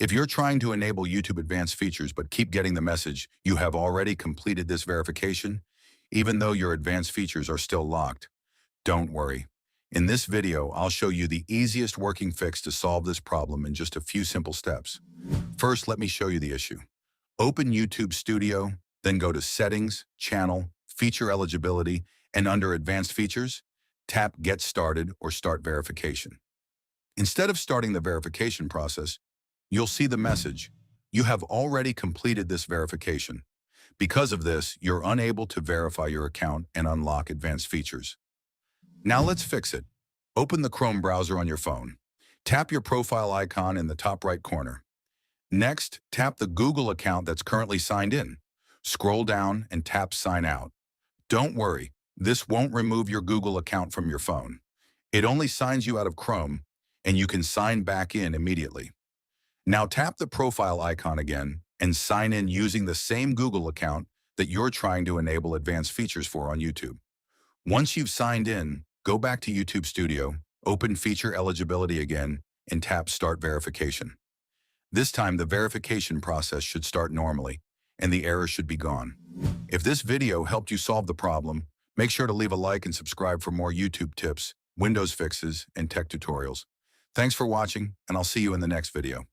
If you're trying to enable YouTube advanced features but keep getting the message, you have already completed this verification, even though your advanced features are still locked, don't worry. In this video, I'll show you the easiest working fix to solve this problem in just a few simple steps. First, let me show you the issue. Open YouTube Studio, then go to Settings, Channel, Feature Eligibility, and under Advanced Features, tap Get Started or Start Verification. Instead of starting the verification process, you'll see the message, "You have already completed this verification." Because of this, you're unable to verify your account and unlock advanced features. Now let's fix it. Open the Chrome browser on your phone. Tap your profile icon in the top right corner. Next, tap the Google account that's currently signed in. Scroll down and tap Sign Out. Don't worry, this won't remove your Google account from your phone. It only signs you out of Chrome, and you can sign back in immediately. Now tap the profile icon again and sign in using the same Google account that you're trying to enable advanced features for on YouTube. Once you've signed in, go back to YouTube Studio, open Feature Eligibility again, and tap Start Verification. This time, the verification process should start normally, and the error should be gone. If this video helped you solve the problem, make sure to leave a like and subscribe for more YouTube tips, Windows fixes, and tech tutorials. Thanks for watching, and I'll see you in the next video.